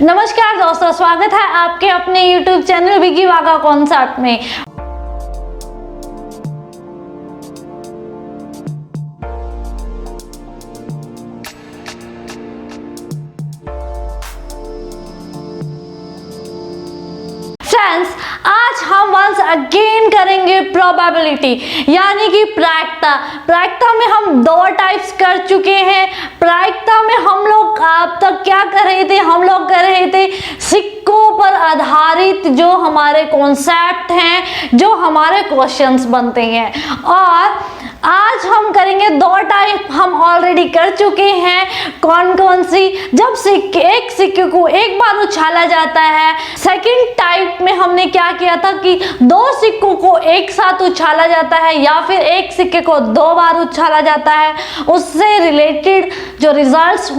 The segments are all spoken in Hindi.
नमस्कार दोस्तों, स्वागत है आपके अपने YouTube चैनल विकी वागा कॉन्सेप्ट में। फ्रेंड्स, आज हम वंस अगेन करेंगे प्रोबेबिलिटी यानी कि प्रायिकता में हम दो टाइप्स कर चुके हैं। प्रायिकता में हम लोग अब तक क्या कर रहे थे, हम लोग कर रहे थे सिक्कों पर आधारित जो हमारे कॉन्सेप्ट हैं, जो हमारे क्वेश्चंस बनते हैं। और आज हम करेंगे दो टाइप, हम ऑलरेडी कर चुके हैं। कौन कौन सी? जब एक सिक्के को एक बार उछाला जाता है। सेकंड टाइप में हमने क्या किया था कि दो सिक्कों को एक साथ उछाला जाता है या फिर एक सिक्के को दो बार उछाला जाता है। उससे रिलेटेड जो रिजल्ट्स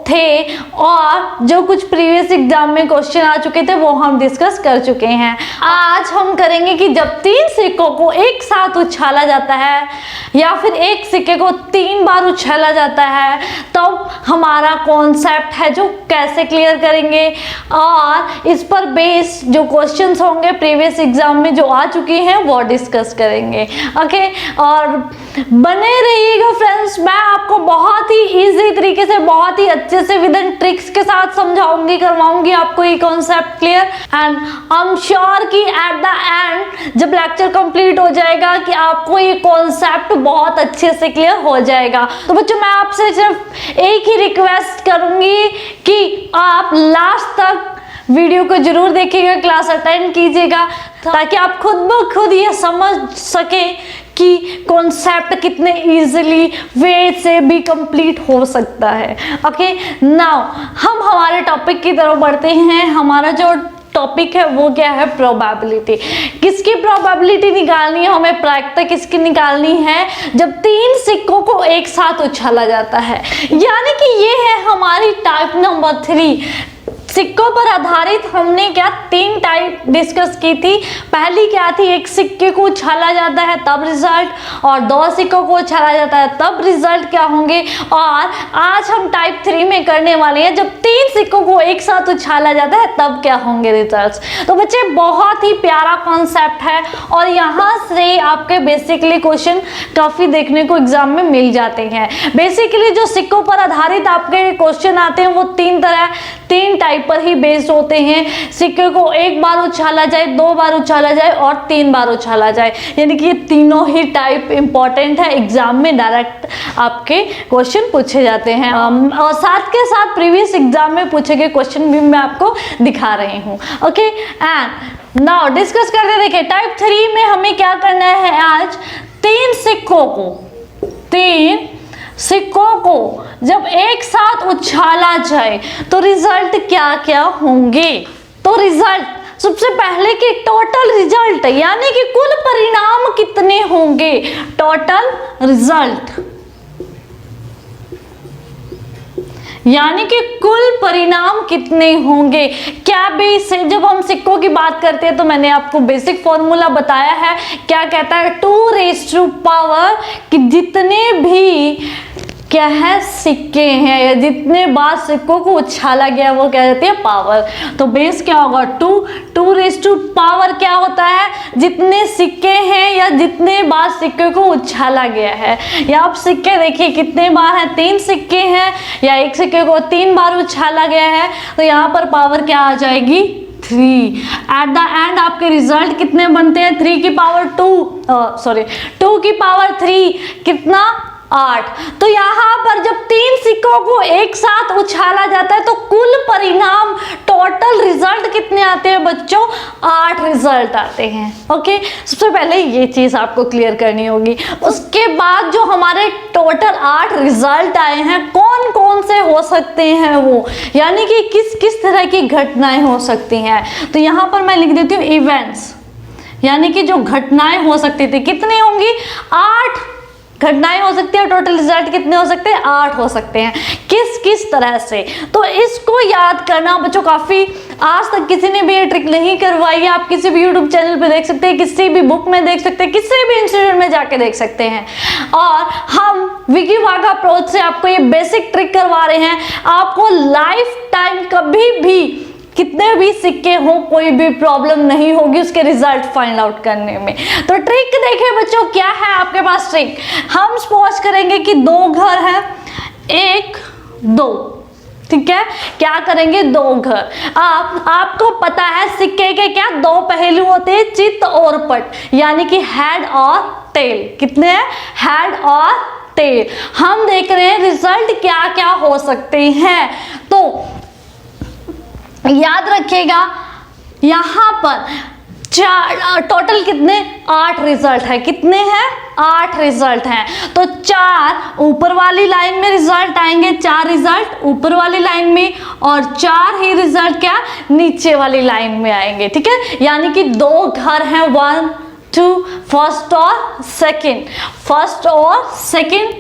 थे और जो कुछ प्रीवियस एग्जाम में क्वेश्चन आ चुके थे वो हम डिस्कस कर चुके हैं। आज हम करेंगे कि जब तीन सिक्कों को एक साथ उछाला जाता है या फिर एक सिक्के को तीन बार उछाला जाता है तब हमारा कॉन्सेप्ट है जो कैसे क्लियर करेंगे, और इस पर बेस जो क्वेश्चंस होंगे प्रीवियस एग्जाम में जो आ चुके हैं वो डिस्कस करेंगे। ओके, और बने रहिएगा फ्रेंड्स। मैं आपको बहुत ही इजी तरीके से, बहुत ही अच्छे से विद इन ट्रिक्स के साथ समझाऊंगी, करवाऊंगी आपको ये concept clear. And I am sure कि एट द एंड जब लेक्चर कंप्लीट हो जाएगा कि आपको ये कॉन्सेप्ट बहुत अच्छे से क्लियर हो जाएगा। तो बच्चों, मैं आपसे सिर्फ एक ही रिक्वेस्ट करूंगी कि आप लास्ट तक वीडियो को जरूर देखिएगा, क्लास अटेंड कीजिएगा, ताकि आप खुद ब खुद ये समझ सके कि कॉन्सेप्ट कितने इजीली वे से भी कंप्लीट हो सकता है। ओके, नाउ हम हमारे टॉपिक की तरफ बढ़ते हैं। हमारा जो टॉपिक है वो क्या है? प्रोबेबिलिटी। किसकी प्रोबेबिलिटी निकालनी है हमें? प्रायिकता किसकी निकालनी है? जब तीन सिक्कों को एक साथ उछाला जाता है, यानी कि ये है हमारी टाइप नंबर 3। सिक्कों पर आधारित हमने क्या तीन टाइप डिस्कस की थी। पहली क्या थी? एक सिक्के को उछाला जाता है तब रिजल्ट, और दो सिक्कों को उछाला जाता है तब रिजल्ट क्या होंगे। और आज हम टाइप 3 में करने वाले हैं जब तीन सिक्कों को एक साथ उछाला जाता है तब क्या होंगे रिजल्ट्स। तो बच्चे, बहुत ही प्यारा कॉन्सेप्ट है और यहाँ से आपके बेसिकली क्वेश्चन काफी देखने को एग्जाम में मिल जाते हैं। बेसिकली जो सिक्कों पर आधारित आपके क्वेश्चन आते हैं वो तीन टाइप पर ही बेस्ड होते हैं। सिक्के को एक बार उछाला जाए, दो बार उछाला जाए और तीन बार उछाला जाए, यानी कि ये तीनों ही टाइप इंपॉर्टेंट है। एग्जाम में डायरेक्ट आपके क्वेश्चन पूछे जाते हैं और साथ के साथ प्रीवियस एग्जाम में पूछे गए क्वेश्चन भी मैं आपको दिखा रही हूँ। ओके, एंड नाउ डिस्कस करते। देखिए, टाइप 3 में हमें क्या करना है आज? तीन सिक्कों को जब एक साथ उछाला जाए तो रिजल्ट क्या क्या होंगे। तो रिजल्ट सबसे पहले कि टोटल रिजल्ट यानी कि कुल परिणाम कितने होंगे। टोटल रिजल्ट यानी कि कुल परिणाम कितने होंगे। क्या बेस है? जब हम सिक्कों की बात करते हैं तो मैंने आपको बेसिक फॉर्मूला बताया है। क्या कहता है? 2⁻⁴ कि जितने भी क्या है सिक्के हैं या जितने बार सिक्कों को उछाला गया वो क्या कहते हैं? पावर। तो बेस क्या होगा? 2⁻⁴ क्या होता है? जितने सिक्के हैं या जितने बार सिक्के को उछाला गया है। या आप सिक्के देखिए कितने बार हैं? तीन सिक्के हैं या एक सिक्के को तीन बार उछाला गया है, तो यहाँ पर पावर क्या आ जाएगी? 3। एट द एंड आपके रिजल्ट कितने बनते हैं? 2 की पावर 3 कितना? 8। तो यहाँ पर जब तीन सिक्कों को एक साथ उछाला जाता है तो कुल परिणाम टोटल रिजल्ट कितने आते हैं बच्चों? 8 रिजल्ट आते हैं। ओके, सबसे पहले ये चीज आपको क्लियर करनी होगी। उसके बाद जो हमारे टोटल 8 रिजल्ट आए हैं कौन कौन से हो सकते हैं वो, यानी कि किस किस तरह की घटनाएं हो सकती हैं। तो यहाँ पर मैं लिख देती हूँ इवेंट्स, यानी कि जो घटनाएं हो सकती थी। कितनी होंगी? 8 घटनाएं हो सकती है। टोटल रिजल्ट कितने हो सकते हैं? 8 हो सकते हैं। किस किस तरह से? तो इसको याद करना बच्चों काफी, आज तक किसी ने भी ये ट्रिक नहीं करवाई है। आप किसी भी यूट्यूब चैनल पे देख सकते हैं, किसी भी बुक में देख सकते हैं, किसी भी इंस्टीट्यूट में जाके देख सकते हैं। और हम विकी वागा अप्रोच से आपको ये बेसिक ट्रिक करवा रहे हैं। आपको लाइफ टाइम कभी भी कितने भी सिक्के हो कोई भी प्रॉब्लम नहीं होगी उसके रिजल्ट फाइंड आउट करने में। तो ट्रिक देखिए बच्चों, क्या है आपके पास ट्रिक। हम सपोज करेंगे कि दो घर है, 1 2, ठीक है, क्या करेंगे, 2 घर। आपको पता है सिक्के के क्या 2 पहलू होते हैं, चित्त और पट, यानी कि हेड और टेल। कितने हैं, हेड और टेल। हम देख रहे हैं रिजल्ट क्या क्या हो सकते हैं। तो याद रखिएगा यहां पर टोटल कितने, 8 रिजल्ट है। कितने हैं, 8 रिजल्ट हैं। तो 4 ऊपर वाली लाइन में रिजल्ट आएंगे, 4 रिजल्ट ऊपर वाली लाइन में, और 4 ही रिजल्ट क्या नीचे वाली लाइन में आएंगे। ठीक है, यानी कि 2 घर हैं, 1 2, फर्स्ट और सेकंड, फर्स्ट और second,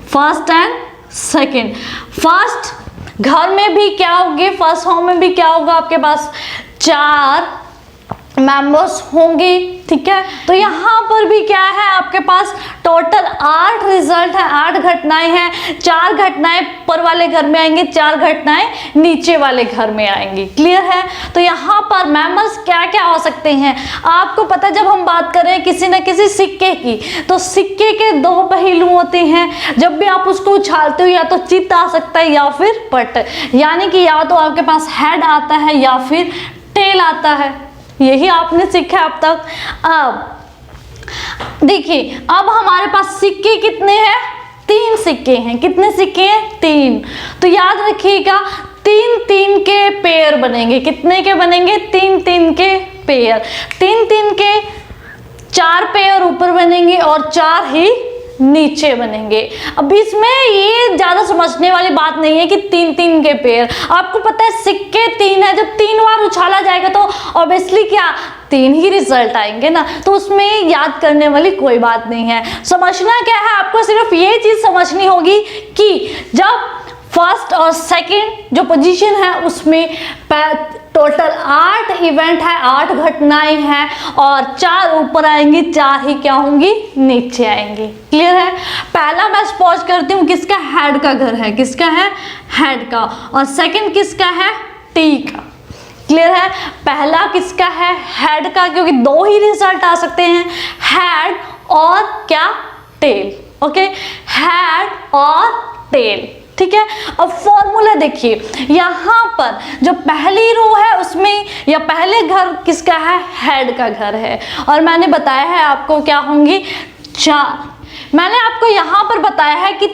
first and second. First घर में भी क्या होगी, फर्स्ट होम में भी क्या होगा, आपके पास 4 मेंबर्स होंगे। ठीक है, तो यहाँ पर भी क्या है आपके पास टोटल 8 रिजल्ट है, 8 घटनाएं हैं। 4 घटनाएं ऊपर वाले घर में आएंगे, 4 घटनाएं नीचे वाले घर में आएंगी। क्लियर है। तो यहाँ पर मेंबर्स क्या क्या हो सकते हैं आपको पता, जब हम बात करें किसी न किसी सिक्के की, तो सिक्के के 2 पहलू होते हैं। जब भी आप उसको उछालते हो या तो चित्त आ सकता है या फिर पट, यानी कि या तो आपके पास हेड आता है या फिर टेल आता है। यही आपने सीखा अब तक। अब देखिए, अब हमारे पास सिक्के कितने हैं, 3 सिक्के हैं। कितने सिक्के हैं, 3। तो याद रखिएगा 3-3 के पेयर बनेंगे। कितने के बनेंगे, 3-3 के पेयर। 3-3 के 4 पेयर ऊपर बनेंगे और 4 ही नीचे बनेंगे। अब इसमें ये ज्यादा समझने वाली बात नहीं है कि 3-3 के पेयर। आपको पता है सिक्के 3 है, जब 3 बार उछाला जाएगा तो ऑब्वियसली क्या 3 ही रिजल्ट आएंगे ना, तो उसमें याद करने वाली कोई बात नहीं है। समझना क्या है, आपको सिर्फ ये चीज समझनी होगी कि जब फर्स्ट और सेकंड जो पोजीशन है उसमें टोटल 8 इवेंट है, 8 घटनाएं हैं, और 4 ऊपर आएंगी, 4 ही क्या होंगी, नीचे आएंगी। क्लियर है। पहला मैं सपोज करती हूँ किसका, हेड का घर है। किसका है, हेड का। और सेकंड किसका है, टी का। क्लियर है। पहला किसका है, हेड का, क्योंकि 2 ही रिजल्ट आ सकते हैं, हेड और क्या, टेल। ओके, हेड और टेल। ठीक है। अब फॉर्मूला देखिए, यहाँ पर जो पहली रो है उसमें या पहले घर किसका है, हेड का घर है। और मैंने बताया है आपको क्या होंगी, 4। मैंने आपको यहाँ पर बताया है कि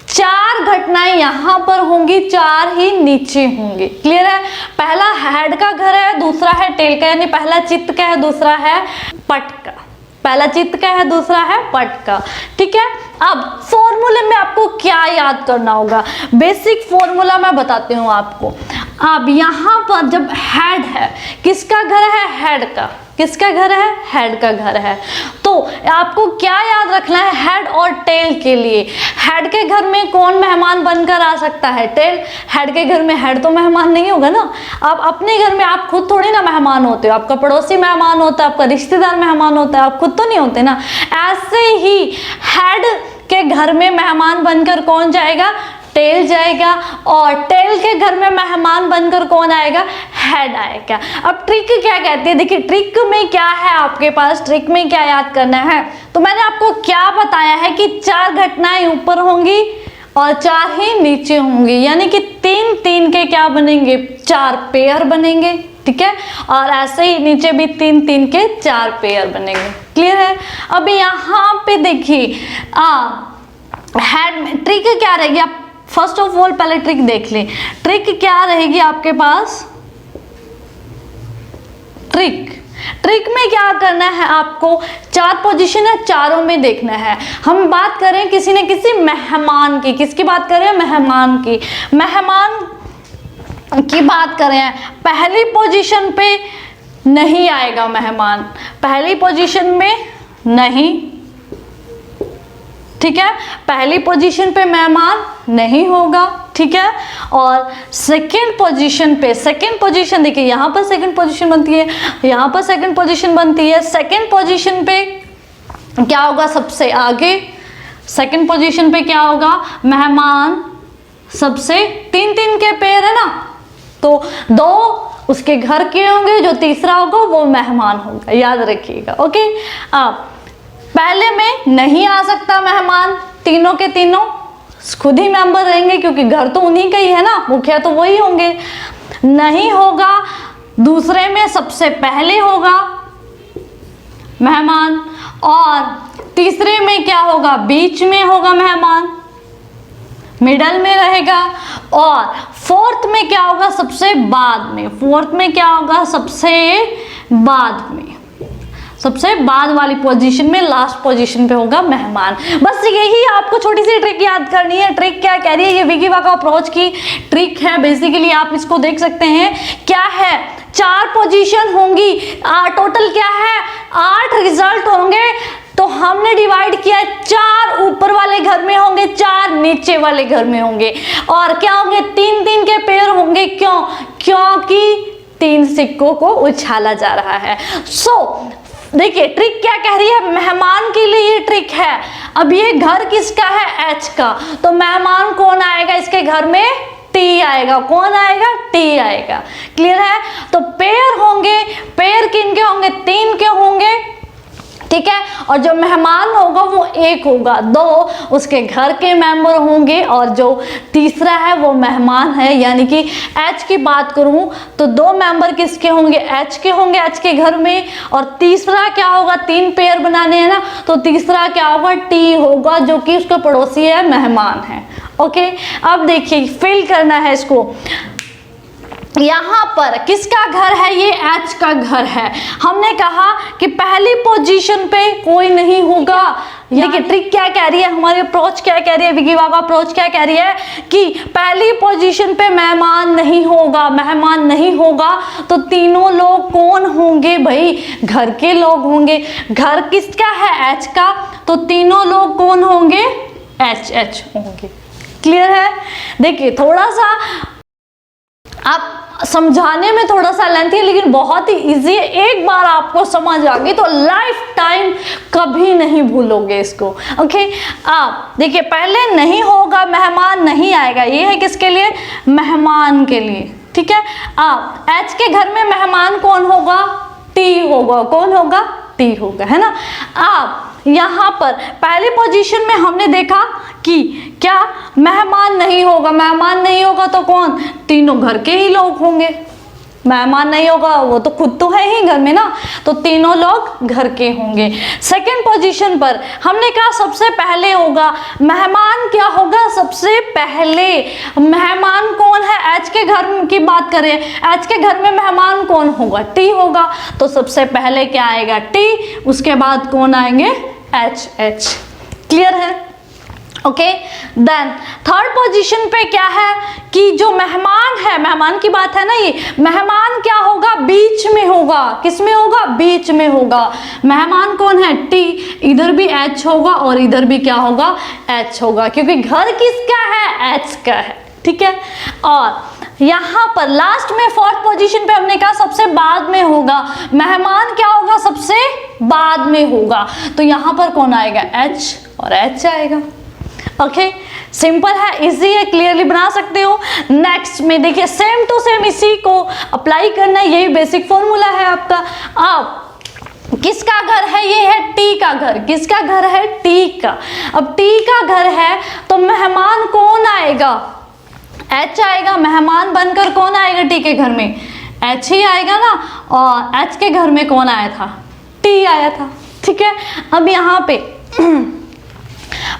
4 घटनाएं यहाँ पर होंगी, 4 ही नीचे होंगी। क्लियर है। पहला हेड का घर है, दूसरा है टेल का, यानी पहला चित्त का है, दूसरा है पट का। पहला चित्त का है, दूसरा है पट का। ठीक है। अब फॉर्मूले में आपको क्या याद करना होगा, बेसिक फॉर्मूला मैं बताती हूँ आपको। अब यहाँ पर जब हेड है, किसका घर है, हेड का। किसका घर है, हेड का घर है। तो आपको क्या याद रखना है, हेड और टेल के लिए। हेड के घर में कौन मेहमान बनकर आ सकता है, टेल। हेड के घर में हेड तो मेहमान नहीं होगा ना। आप अपने घर में आप खुद थोड़ी ना मेहमान होते हो, आपका पड़ोसी मेहमान होता है, आपका रिश्तेदार मेहमान होता है, आप खुद तो नहीं होते ना। ऐसे ही हेड के घर में मेहमान बनकर कौन जाएगा, टेल जाएगा। और टेल के घर में मेहमान बनकर कौन आएगा, हेड आएगा। अब ट्रिक क्या कहती है, देखिए ट्रिक में क्या है आपके पास, ट्रिक में क्या याद करना है। तो मैंने आपको क्या बताया है कि 4 घटनाएं ऊपर होंगी और 4 ही नीचे होंगी, यानी कि 3-3 के क्या बनेंगे, 4 पेयर बनेंगे। ठीक है। और ऐसे ही नीचे भी 3-3 के 4 पेयर बनेंगे। क्लियर है। अब यहाँ पे देखिए हेड में ट्रिक क्या रहेगी, आप फर्स्ट ऑफ ऑल पहले ट्रिक देख लें। ट्रिक क्या रहेगी आपके पास, ट्रिक में क्या करना है आपको, 4 पोजीशन है, चारों में देखना है। हम बात करें किसी न किसी मेहमान की, किसकी बात करें, मेहमान की। मेहमान की बात करें, पहली पोजीशन पे नहीं आएगा मेहमान, पहली पोजीशन में नहीं। ठीक है, पहली पोजीशन पे मेहमान नहीं होगा। ठीक है। और सेकंड पोजीशन पे, सेकंड पोजीशन देखिए यहाँ पर सेकंड पोजीशन बनती है, यहाँ पर सेकंड पोजीशन बनती है। सेकंड पोजीशन पे क्या होगा, सबसे आगे। सेकंड पोजीशन पे क्या होगा, मेहमान सबसे 3-3 के पेयर है ना, तो 2 उसके घर के होंगे, जो तीसरा होगा वो मेहमान होगा, याद रखिएगा। ओके, अब पहले में नहीं आ सकता मेहमान, तीनों के तीनों खुद ही मेंबर रहेंगे क्योंकि घर तो उन्हीं का ही है ना, मुखिया तो वही होंगे। नहीं होगा दूसरे में सबसे पहले होगा मेहमान, और तीसरे में क्या होगा, बीच में होगा मेहमान, मिडल में रहेगा, और फोर्थ में क्या होगा, सबसे बाद में। फोर्थ में क्या होगा, सबसे बाद में, सबसे बाद वाली पोजीशन में, लास्ट पोजीशन पे होगा मेहमान। बस यही आपको छोटी सी ट्रिक याद करनी है। ट्रिक क्या कह रही है, ये विकी वाका अप्रोच की ट्रिक है। बेसिकली आप इसको देख सकते हैं, क्या है, 4 पोजीशन होंगी, टोटल क्या है 8 रिजल्ट होंगे, तो हमने डिवाइड किया 4 ऊपर वाले घर में होंगे, 4 नीचे वाले घर में होंगे, और क्या होंगे 3-3 के पेयर होंगे। क्यों? क्योंकि 3 सिक्कों को उछाला जा रहा है। देखिए ट्रिक क्या कह रही है, मेहमान के लिए ये ट्रिक है। अब ये घर किसका है, एच का, तो मेहमान कौन आएगा इसके घर में, टी आएगा। कौन आएगा, टी आएगा। क्लियर है? तो पेयर होंगे, पेयर किनके होंगे, 3 के होंगे, ठीक है, और जो मेहमान होगा वो 1 होगा, 2 उसके घर के मेंबर होंगे, और जो तीसरा है वो मेहमान है। यानी कि एच की बात करूं तो 2 मेंबर किसके होंगे, एच के होंगे, एच के घर में, और तीसरा क्या होगा, 3 पेयर बनाने हैं ना, तो तीसरा क्या होगा, टी होगा, जो कि उसका पड़ोसी है, मेहमान है। ओके, अब देखिए फिल करना है इसको। यहाँ पर किसका घर है, ये एच का घर है। हमने कहा कि पहली पोजीशन पे कोई नहीं होगा। देखिए ट्रिक क्या कह रही है, हमारी अप्रोच क्या कह रही है, विकी वाका अप्रोच क्या कह रही है कि पहली पोजीशन पे मेहमान नहीं होगा। मेहमान नहीं होगा तो तीनों लोग कौन होंगे भाई, घर के लोग होंगे। घर किसका है, एच का, तो तीनों लोग कौन होंगे, एच होंगे। क्लियर है? देखिए थोड़ा सा आप समझाने में थोड़ा सा लेंथी है, लेकिन बहुत ही इजी है। एक बार आपको समझ आ गई तो लाइफ टाइम कभी नहीं भूलोगे इसको। ओके, आप देखिए पहले नहीं होगा, मेहमान नहीं आएगा, ये है किसके लिए, मेहमान के लिए। ठीक है, आप एच के घर में मेहमान कौन होगा, टी होगा। कौन होगा, टी होगा, है ना। आप यहाँ पर पहली पोजीशन में हमने देखा कि क्या मेहमान नहीं होगा। मेहमान नहीं होगा तो कौन, तीनों घर के ही लोग होंगे। मेहमान नहीं होगा, वो तो खुद तो है ही घर में ना, तो तीनों लोग घर के होंगे। सेकंड पोजीशन पर हमने कहा सबसे पहले होगा। मेहमान क्या होगा, सबसे पहले। मेहमान कौन है, एच के घर की बात करें, एच के घर में मेहमान कौन होगा, टी होगा, तो सबसे पहले क्या आएगा, टी, उसके बाद कौन आएंगे, एच। क्लियर है? ओके, देन थर्ड पोजीशन पे क्या है कि जो मेहमान है, मेहमान की बात है ना, ये मेहमान क्या होगा, बीच में होगा। किस में होगा, बीच में होगा। मेहमान कौन है, टी, इधर भी एच होगा और इधर भी क्या होगा, एच होगा, क्योंकि घर किसका है, एच का है। ठीक है, और यहाँ पर लास्ट में फोर्थ पोजीशन पे हमने कहा सबसे बाद में होगा। मेहमान क्या होगा, सबसे बाद में होगा, तो यहाँ पर कौन आएगा, एच, और एच आएगा। ओके, सिंपल है, इजी है, क्लियरली बना सकते हो। नेक्स्ट में देखिए सेम टू सेम इसी को अप्लाई करना है, यही बेसिक फॉर्मूला है आपका। अब किसका घर है, ये है टी का घर। किसका घर है, टी का। अब टी का घर है तो मेहमान कौन आएगा, एच आएगा। मेहमान बनकर कौन आएगा टी के घर में, एच ही आएगा ना, और एच के घर में कौन आया था, टी आया था। ठीक है, अब यहाँ पे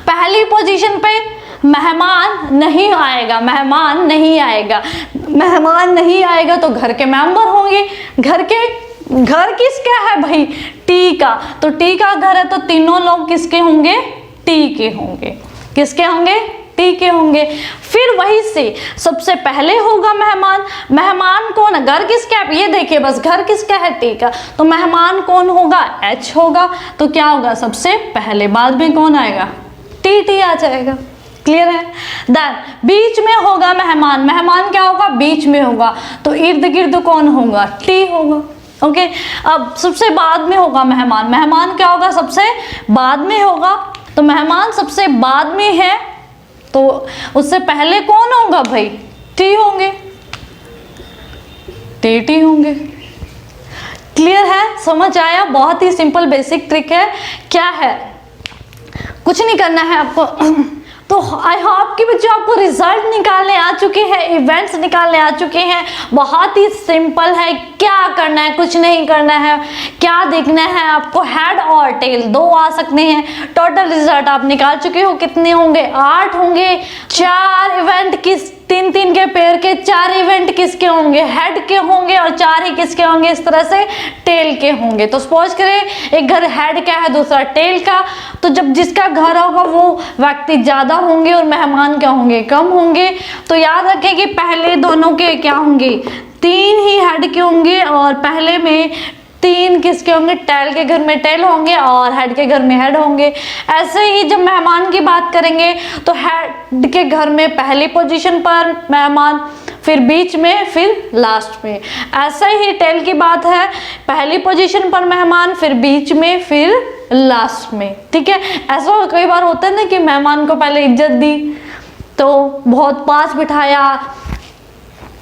पहली पोजीशन पे मेहमान नहीं आएगा। मेहमान नहीं आएगा, मेहमान नहीं आएगा तो घर के मेंबर होंगे। घर किसका है भाई, टी का, तो टी का घर है तो तीनों लोग किसके होंगे, टी के होंगे। किसके होंगे, टी के होंगे। फिर वही से सबसे पहले होगा मेहमान। मेहमान कौन है, घर किसका है, ये देखिए बस घर किसका है, टी का, तो मेहमान कौन होगा, एच होगा, तो क्या होगा, सबसे पहले। बाद में कौन आएगा, टी आ जाएगा। क्लियर है? देन बीच में होगा मेहमान। मेहमान क्या होगा, बीच में होगा, तो इर्द गिर्द कौन होगा, टी होगा। ओके, अब सबसे बाद में होगा मेहमान। मेहमान क्या होगा, सबसे बाद में होगा, तो मेहमान सबसे बाद में है तो उससे पहले कौन होगा भाई, टी होंगे। टेढ़ी होंगे। क्लियर है, समझ आया? बहुत ही सिंपल बेसिक ट्रिक है। क्या है, कुछ नहीं करना है आपको। तो आई होप कि बच्चों आपको रिजल्ट निकालने आ चुके हैं, इवेंट्स निकालने आ चुके हैं। बहुत ही सिंपल है। क्या करना है, कुछ नहीं करना है। क्या देखना है आपको, हेड और टेल दो आ सकते हैं। टोटल रिजल्ट आप निकाल चुके हो, कितने होंगे? 8 होंगे। 4 इवेंट किस 3-3 के पेयर के 4 इवेंट किसके होंगे? हेड के होंगे, और 4 ही किसके होंगे? इस तरह से टेल के होंगे। तो सपोज करें एक घर हेड का है, दूसरा टेल का, तो जब जिसका घर होगा वो व्यक्ति ज्यादा होंगे और मेहमान क्या होंगे? कम होंगे। तो याद रखें कि पहले दोनों के क्या होंगे? 3 ही हेड के होंगे, और पहले में 3 किसके होंगे? टेल के घर में टेल होंगे और हेड के घर में हेड होंगे। ऐसे ही जब मेहमान की बात करेंगे तो हेड के घर में पहली पोजीशन पर मेहमान, फिर बीच में, फिर लास्ट में। ऐसा ही टेल की बात है, पहली पोजीशन पर मेहमान, फिर बीच में, फिर लास्ट में। ठीक है, ऐसा कई बार होता है ना कि मेहमान को पहले इज्जत दी, तो बहुत पास बिठाया,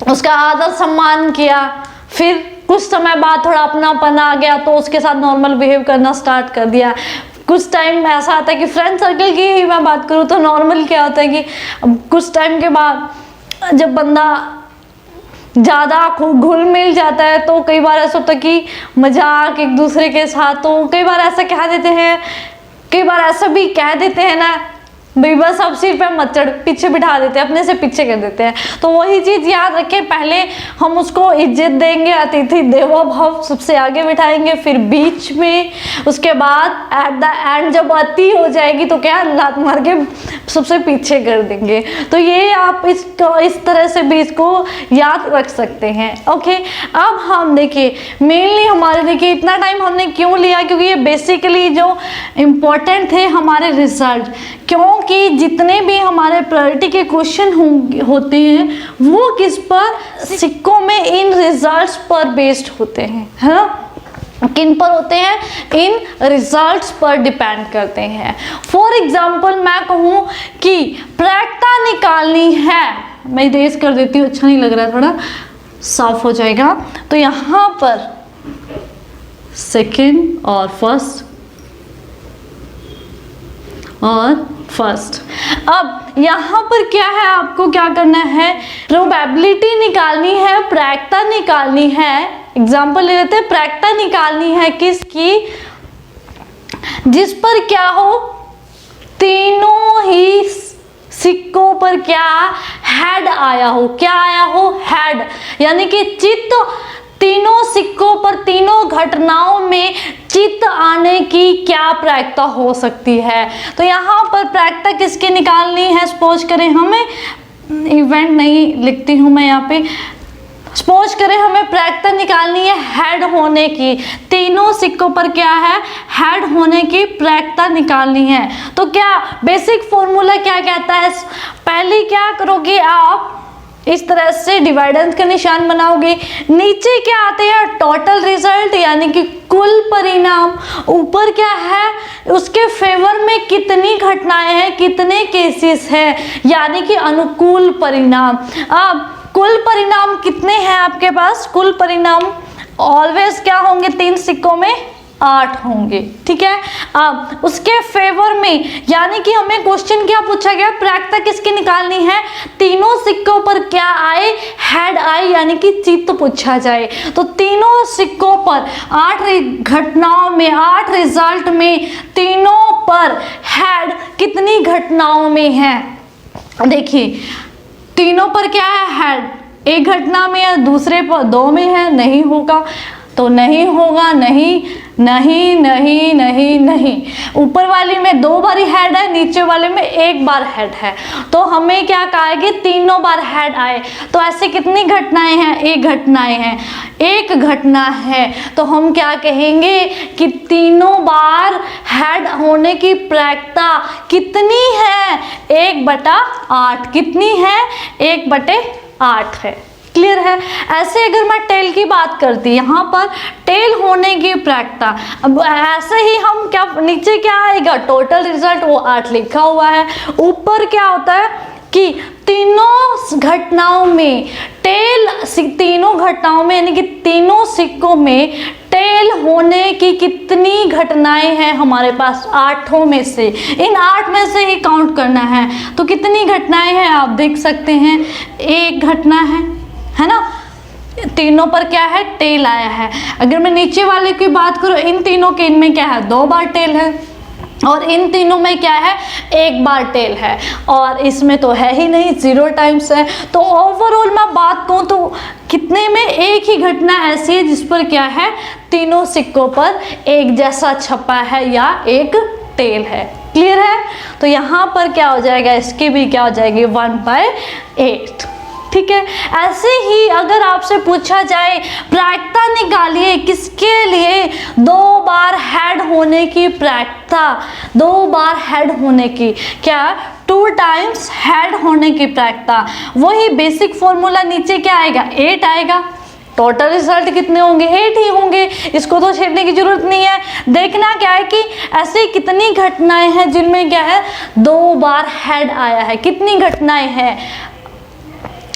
उसका आदर सम्मान किया, फिर कुछ समय बाद थोड़ा अपनापन आ गया तो उसके साथ नॉर्मल बिहेव करना स्टार्ट कर दिया। कुछ टाइम ऐसा आता है कि फ्रेंड सर्कल की ही मैं बात करूँ तो नॉर्मल क्या होता है कि कुछ टाइम के बाद जब बंदा ज़्यादा घुल मिल जाता है तो कई बार ऐसा होता है कि मजाक एक दूसरे के साथ, तो कई बार ऐसा कह देते हैं, कई बार ऐसा भी कह देते हैं ना भाई बस अब सिर पे मत चढ़, पीछे बिठा देते हैं, अपने से पीछे कर देते हैं। तो वही चीज़ याद रखें, पहले हम उसको इज्जत देंगे, अतिथि देवो भव, सबसे आगे बिठाएंगे, फिर बीच में, उसके बाद एट द एंड जब अति हो जाएगी तो क्या लात मार के सबसे पीछे कर देंगे। तो ये आप इस तरह से भी इसको याद रख सकते हैं। ओके, अब हम देखिए मेनली हमारे, देखिए इतना टाइम हमने क्यों लिया, क्योंकि ये बेसिकली जो इम्पोर्टेंट थे हमारे रिजल्ट, क्योंकि जितने भी हमारे प्रायोरिटी के क्वेश्चन होते हैं वो किस पर? सिक्कों में इन रिजल्ट्स पर बेस्ड होते हैं, है ना? किन पर होते हैं? इन रिजल्ट्स पर डिपेंड करते हैं। फॉर एग्जाम्पल मैं कहूँ कि प्रायिकता निकालनी है, मैं इरेज कर देती हूँ, अच्छा नहीं लग रहा है, थोड़ा साफ हो जाएगा। तो यहाँ पर सेकेंड और फर्स्ट और फर्स्ट। अब यहाँ पर क्या है, आपको क्या करना है? प्रोबेबिलिटी निकालनी है, प्रायिकता निकालनी है। एग्जाम्पल ले लेते हैं, प्रायिकता निकालनी है किसकी? जिस पर क्या हो, तीनों ही सिक्कों पर क्या हेड आया हो? क्या आया हो? हेड, यानी कि चित्त, तीनों सिक्कों पर, तीनों घटनाओं में चित्त आने की क्या प्रायिकता हो सकती है? तो यहाँ पर प्रायिकता किसकी निकालनी है? सपोज करें हमें, इवेंट नहीं लिखती हूँ मैं यहाँ पे, सपोज करें हमें प्रायिकता निकालनी है हेड होने की। तीनों सिक्कों पर क्या है? हेड होने की प्रायिकता निकालनी है। तो क्या बेसिक फॉर्मूला क्या कहता है? पहले क्या करोगे आप? इस तरह से डिवाइडेंस का निशान बनाओगे। नीचे क्या आते हैं? टोटल रिजल्ट, यानी कि कुल परिणाम। ऊपर क्या है? उसके फेवर में कितनी घटनाएं हैं, कितने केसेस हैं, यानी कि अनुकूल परिणाम। अब कुल परिणाम कितने हैं आपके पास? कुल परिणाम ऑलवेज क्या होंगे? 3 सिक्कों में 8 होंगे। ठीक है, अब उसके फेवर में, यानी कि हमें क्वेश्चन क्या पूछा गया? प्रायिकता किसकी निकालनी है? तीनों सिक्कों पर क्या आए? हेड आए, यानी कि चित्त पूछा जाए। तो तीनों सिक्कों पर 8 घटनाओं में, 8 रिजल्ट में तीनों पर हेड कितनी घटनाओं में है? देखिए तीनों पर क्या है? हेड। एक घटना में या दूसरे पर 2 में है, नहीं होगा तो नहीं होगा, नहीं नहीं नहीं नहीं नहीं। ऊपर वाली में 2 बार हेड है, नीचे वाले में 1 बार हेड है। तो हमें क्या कहा है कि तीनों बार हेड आए। तो ऐसे कितनी घटनाएं हैं? 1 घटनाएं हैं, 1 घटना है। तो हम क्या कहेंगे कि तीनों बार हेड होने की प्रायिकता कितनी है? 1/8। कितनी है? 1/8 है। क्लियर है? ऐसे अगर मैं टेल की बात करती, यहाँ पर टेल होने की प्रायिकता, अब ऐसे ही हम क्या, नीचे क्या आएगा? टोटल रिजल्ट, वो 8 लिखा हुआ है। ऊपर क्या होता है? कि तीनों घटनाओं में यानी कि तीनों सिक्कों में टेल होने की कितनी घटनाएं हैं हमारे पास, 8 में से, इन 8 में से ही काउंट करना है। तो कितनी घटनाएं हैं आप देख सकते हैं, एक घटना है ना, तीनों पर क्या है, टेल आया है। अगर मैं नीचे वाले की बात करूं, इन तीनों के इनमें क्या है, 2 बार टेल है, और इन तीनों में क्या है, 1 बार टेल है, और इसमें तो है ही नहीं, 0 टाइम्स है। तो ओवरऑल मैं बात कहूँ तो कितने में एक ही घटना ऐसी है जिस पर क्या है, तीनों सिक्कों पर एक जैसा छपा है या एक टेल है। क्लियर है? तो यहाँ पर क्या हो जाएगा, इसकी भी क्या हो जाएगी, 1/8। ठीक है। ऐसे ही अगर आपसे पूछा जाए प्रायिकता निकालिए किसके लिए, 2 बार हेड होने की प्रायिकता, 2 बार हेड होने की, क्या 2 टाइम्स हेड होने की प्रायिकता, वही बेसिक फॉर्मूला नीचे क्या आएगा, 8 आएगा। टोटल रिजल्ट कितने होंगे, 8 ही होंगे, इसको तो छेड़ने की जरूरत नहीं है। देखना क्या है कि ऐसी कितनी घटनाएं हैं जिनमें क्या है, 2 बार हेड आया है। कितनी घटनाएं हैं,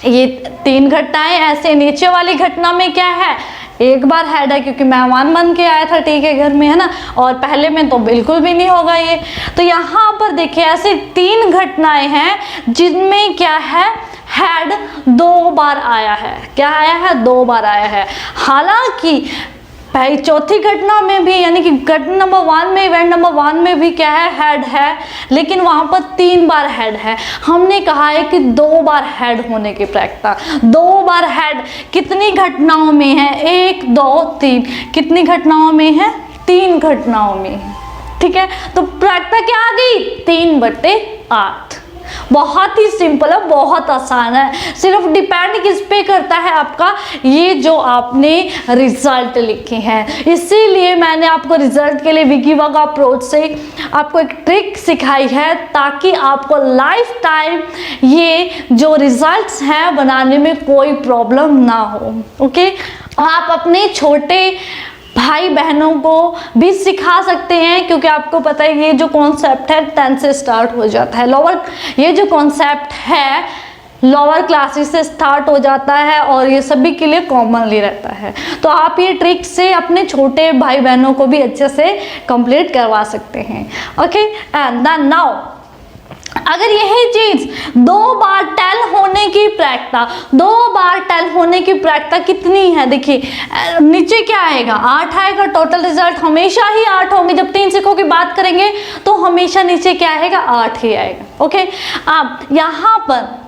ये 3 घटनाएं। ऐसे नीचे वाली घटना में क्या है, 1 बार हेड है क्योंकि मेहमान बन के आया था, ठीक है, घर में, है ना, और पहले में तो बिल्कुल भी नहीं होगा ये। तो यहाँ पर देखिए ऐसे 3 घटनाएं हैं जिनमें क्या है, हेड 2 बार आया है। क्या आया है, 2 बार आया है। हालांकि पहली चौथी घटना में भी, यानी कि घटना नंबर 1 में, इवेंट नंबर 1 में भी क्या है, हेड है, लेकिन वहां पर 3 बार हेड है। हमने कहा है कि 2 बार हेड होने की प्रायिकता, 2 बार हेड कितनी घटनाओं में है, 1 2 3, कितनी घटनाओं में है, 3 घटनाओं में। ठीक है, तो प्रायिकता क्या आ गई, 3/8। बहुत ही सिंपल है, बहुत आसान है, सिर्फ डिपेंड किस पे करता है आपका, ये जो आपने रिजल्ट लिखे हैं। इसीलिए मैंने आपको रिजल्ट के लिए विकीवर्क अप्रोच से आपको एक ट्रिक सिखाई है, ताकि आपको लाइफ टाइम ये जो रिजल्ट्स हैं बनाने में कोई प्रॉब्लम ना हो। ओके, आप अपने छोटे भाई बहनों को भी सिखा सकते हैं, क्योंकि आपको पता है ये जो कॉन्सेप्ट है 10 से स्टार्ट हो जाता है। ये जो कॉन्सेप्ट है लोअर क्लासेस से स्टार्ट हो जाता है और ये सभी के लिए कॉमनली रहता है। तो आप ये ट्रिक से अपने छोटे भाई बहनों को भी अच्छे से कंप्लीट करवा सकते हैं। ओके, एंड देन नाउ अगर यही चीज 2 बार टेल होने की प्रायिकता, 2 बार टेल होने की प्रायिकता कितनी है, देखिए नीचे क्या आएगा, 8 आएगा। टोटल रिजल्ट हमेशा ही 8 होंगे, जब 3 सिक्कों की बात करेंगे तो हमेशा नीचे क्या आएगा, 8 ही आएगा। ओके, अब यहाँ पर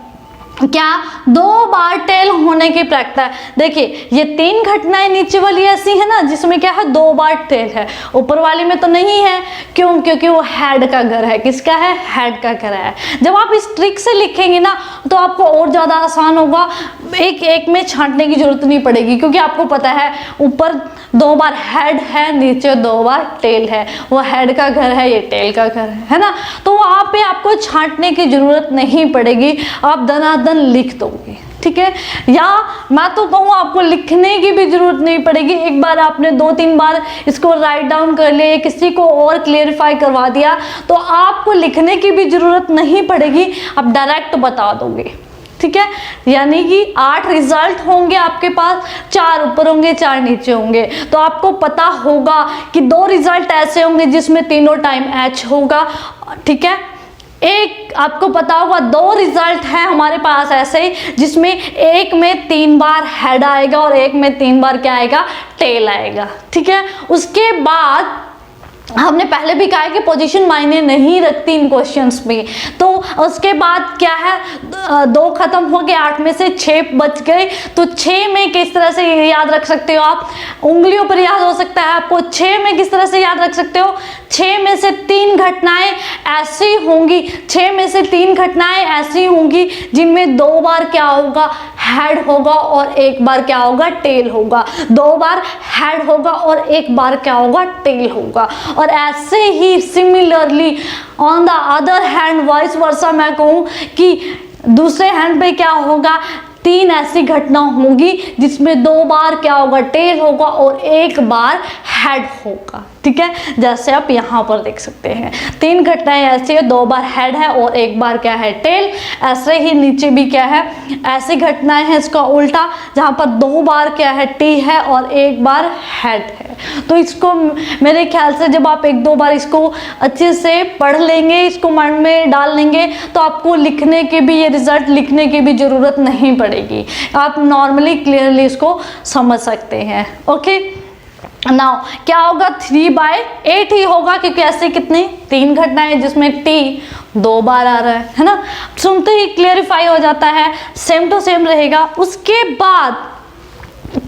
क्या 2 बार टेल होने की प्रायिकता है। देखिए ये 3 घटनाएं नीचे वाली ऐसी है ना जिसमें क्या है, 2 बार टेल है, ऊपर वाली में तो नहीं है। क्यों? क्योंकि वो हेड का घर है। किसका है, हेड का घर है। जब आप इस ट्रिक से लिखेंगे ना तो आपको और ज़्यादा आसान होगा, एक एक में छांटने की जरूरत नहीं पड़ेगी, क्योंकि आपको पता है ऊपर 2 बार हेड है, नीचे 2 बार टेल है। वो हेड का घर है, ये टेल का घर है ना, तो वहाँ पे आपको छांटने की जरूरत नहीं पड़ेगी, आप दनादन लिख दोगे। ठीक है, या मैं तो कहूँ आपको लिखने की भी जरूरत नहीं पड़ेगी। एक बार आपने 2-3 बार इसको राइट डाउन कर लिया, किसी को और क्लियरिफाई करवा दिया, तो आपको लिखने की भी जरूरत नहीं पड़ेगी, आप डायरेक्ट बता दोगे। ठीक है, यानी कि 8 रिजल्ट होंगे आपके पास, 4 ऊपर होंगे, 4 नीचे होंगे। तो आपको पता होगा कि 2 रिजल्ट ऐसे होंगे जिसमें तीनों टाइम एच होगा। ठीक है, एक आपको पता होगा 2 रिजल्ट है हमारे पास ऐसे जिसमें एक में 3 बार हेड आएगा और एक में 3 बार क्या आएगा, टेल आएगा। ठीक है, उसके बाद हमने पहले भी कहा है कि पोजीशन मायने नहीं रखती इन क्वेश्चंस में। तो उसके बाद क्या है, 2 खत्म हो गए, 8 में से 6 बच गए। तो 6 में किस तरह से याद रख सकते हो आप, उंगलियों पर याद हो सकता है आपको। 6 में किस तरह से याद रख सकते हो, 6 में से 3 घटनाएं ऐसी होंगी, 6 में से 3 घटनाएं ऐसी होंगी जिनमें 2 बार क्या होगा, हेड होगा और 1 बार क्या होगा, टेल होगा। 2 बार हेड होगा और 1 बार क्या होगा, टेल होगा। और ऐसे ही similarly on the other hand vice versa मैं कहूँ कि दूसरे हैंड पे क्या होगा, 3 ऐसी घटना होंगी जिसमें 2 बार क्या होगा, टेल होगा और 1 बार हेड होगा, ठीक है। जैसे आप यहाँ पर देख सकते हैं 3 घटनाएं ऐसी है, 2 बार हेड है और 1 बार क्या है टेल। ऐसे ही नीचे भी क्या है, ऐसी घटनाएं हैं इसका उल्टा, जहाँ पर 2 बार क्या है टी है और 1 बार हेड है। तो इसको मेरे ख्याल से जब आप 1-2 बार इसको अच्छे से पढ़ लेंगे, इसको मन में डाल लेंगे, तो आपको लिखने के भी, ये रिजल्ट लिखने की भी जरूरत नहीं पड़ेगी, आप नॉर्मली क्लियरली इसको समझ सकते हैं। ओके, नाउ क्या होगा, 3/8 ही होगा, क्योंकि ऐसे कितनी 3 घटनाएं जिसमें टी 2 बार आ रहा है ना। सुनते ही क्लियरिफाई हो जाता है, सेम टू सेम रहेगा। उसके बाद